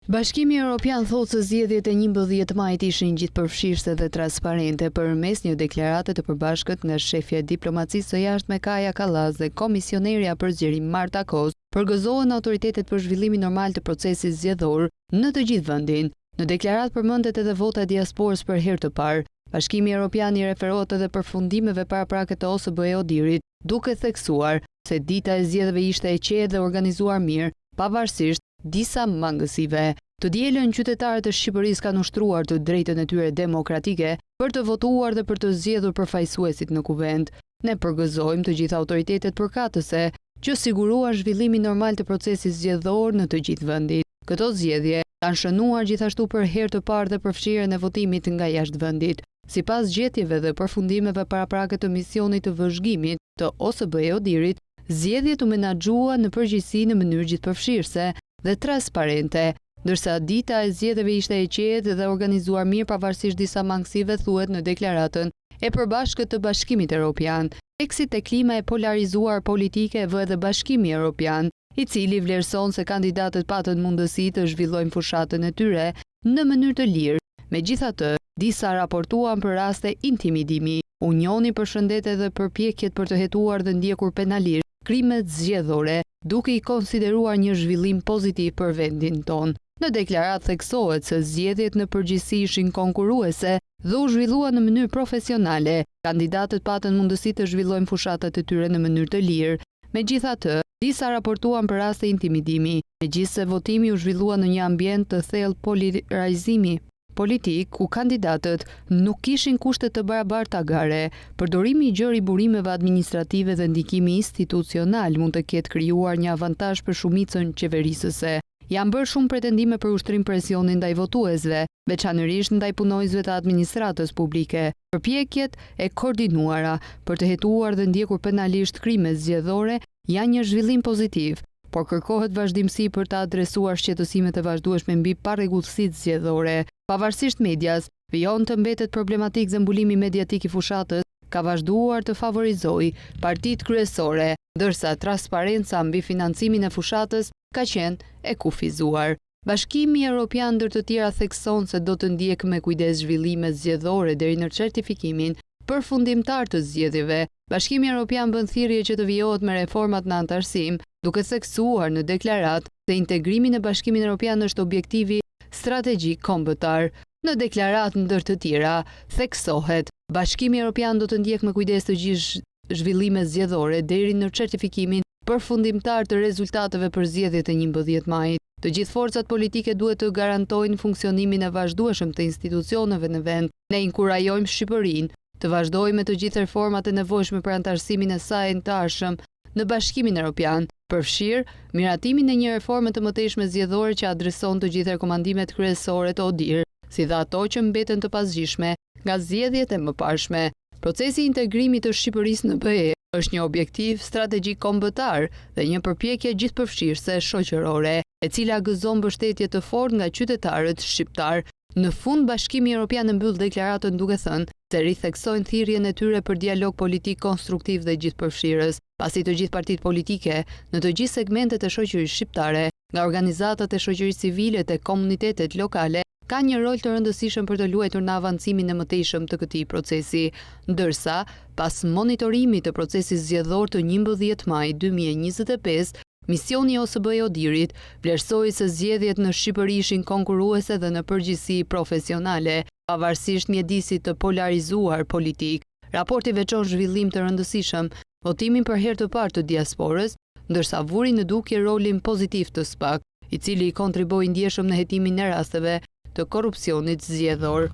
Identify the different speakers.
Speaker 1: Bashkimi Evropian thotë se zgjedhjet e 11 majit ishin gjithëpërfshirëse dhe transparente përmes një deklarate të përbashkët nga shefja e diplomacisë së jashtme Kaja Kallas dhe komisionerja për zgjerim Marta Kos, përgëzohen autoritetet për zhvillimin normal të procesit zgjedhor në të gjithë vendin. Në deklaratë përmendet edhe vota e diasporës për herë të parë. Bashkimi Evropian i referohet edhe përfundimeve paraprake të OSBE-ODIR-it, duke theksuar se dita e zgjedhjeve ishte e qetë dhe organizuar mirë, pavarësisht disa mangësive. Të dielën qytetarët e Shqipërisë kanë ushtruar të drejtën e tyre demokratike për të votuar dhe për të zgjedhur përfaqësuesit në kuvend. Ne përgëzojmë të gjitha autoritetet përkatëse që siguruan zhvillimin normal të procesit zgjedhor në të gjithë vendin. Këto zgjedhje kanë shënuar gjithashtu për herë të parë dhe përfshirjen e votimit nga jashtë vendit. Sipas gjetjeve dhe përfundimeve paraprake të misionit të vëzhgimit të OSBE-ODIR-it, zgjedhjet u menaxhuan në përgjithësi në mënyrë gjithëpërfshirëse dhe transparente, ndërsa dita e zgjedhjeve ishte e qetë dhe organizuar mirë pavarësisht disa mangësive, thuhet në deklaratën e përbashkët të Bashkimit Evropian. Teksit e klima e polarizuar politike vë edhe Bashkimi Evropian, i cili vlerëson se kandidatët patën mundësi të zhvillojnë fushatën e tyre në mënyrë të lirë. Megjithatë, disa raportuan për raste intimidimi. Unioni përshëndet edhe përpjekjet për të hetuar dhe ndjekur penalisht krimet zgjedhore, duke i konsideruar një zhvillim pozitiv për vendin tonë. Në deklaratë theksohet se zgjedhjet në përgjithësi ishin konkurruese dhe u zhvilluan në mënyrë profesionale. Kandidatët patën mundësi të zhvillojnë fushatat e tyre në mënyrë të lirë. Megjithatë, disa raportuan për raste intimidimi, megjithëse votimi u zhvillua në një ambient të thellë polarizimi politik, ku kandidatët nuk kishin kushte të barabarta gare. Përdorimi i gjerë i burimeve administrative dhe ndikimi institucional mund të ketë krijuar një avantazh për shumicën qeverisëse. Janë bërë shumë pretendime për ushtrim presionin ndaj votuesve, veçanërisht ndaj punojësve të administratës publike. Përpjekjet e koordinuara për të hetuar dhe ndjekur penalisht krime zgjedhore janë një zhvillim pozitiv, por kërkohet vazhdimsi për të adresuar shqetësimet e vazhdueshme mbi parregullsitë zgjedhore. Pavarësisht medias, vijon të mbetet problematik dhe mbulimi mediatik i fushatës ka vazhduar të favorizojë partitë kryesore, ndërsa transparenca mbi financimin e fushatës ka qenë e kufizuar. Bashkimi Evropian ndër të tjera thekson se do të ndjekë me kujdes zhvillimet zgjedhore deri në certifikimin përfundimtar të zgjedhjeve. Bashkimi Evropian bën thirrje që të vijohet me reformat në antarësim, duke theksuar në deklaratë se integrimi në Bashkimin Evropian është objektivi strategjik kombëtar. Në deklaratë ndër të tjera theksohet Bashkimi Evropian do të ndjekë me kujdes të gjithë zhvillimet zgjedhore deri në certifikimin përfundimtar të rezultateve për zgjedhjet e 11 majit. Të gjithë forcat politike duhet të garantojnë funksionimin e vazhdueshëm të institucioneve në vend. Ne inkurajojmë Shqipërinë të vazhdojë me të gjithë reformat e nevojshme për antarësimin e saj të arshëm në Bashkimin Evropian, përfshirë miratimin e një reforme të mëtejshme zgjedhore që adreson të gjithë rekomandimet kryesore të ODIR, si dhe ato që mbeten të pasgjishme nga zgjedhjet e mëparshme. Procesi i integrimit të Shqipërisë në BE është një objektiv strategjik kombëtar dhe një përpjekje gjithëpërfshirëse shoqërore, e cila gëzon mbështetje të fortë nga qytetarët shqiptar. Në fund, Bashkimi Evropian mbyll deklaratën duke thënë se ritheksojnë thirrjen e tyre për dialog politik konstruktiv dhe gjithëpërfshirës, pasi të gjithë partitë politike në të gjithë segmentet e shoqërisë shqiptare, nga organizatat e shoqërisë civile te komunitetet lokale, ka një rol të rëndësishëm për të luajtur në avancimin e mëtejshëm të këtij procesi, ndërsa pas monitorimit të procesit zgjedhor të 11 maj 2025, misioni OSBE-ODIR-it vlerësoi se zgjedhjet në Shqipëri ishin konkurruese dhe në përgjithësi profesionale, pavarësisht mjedisit të polarizuar politik. Raporti veçon zhvillim të rëndësishëm, votimin për herë të parë të diasporës, ndërsa vuri në dukje rolin pozitiv të SPAK, i cili i kontriboi ndjeshëm në hetimin e rasteve të korrupsionit zgjedhor.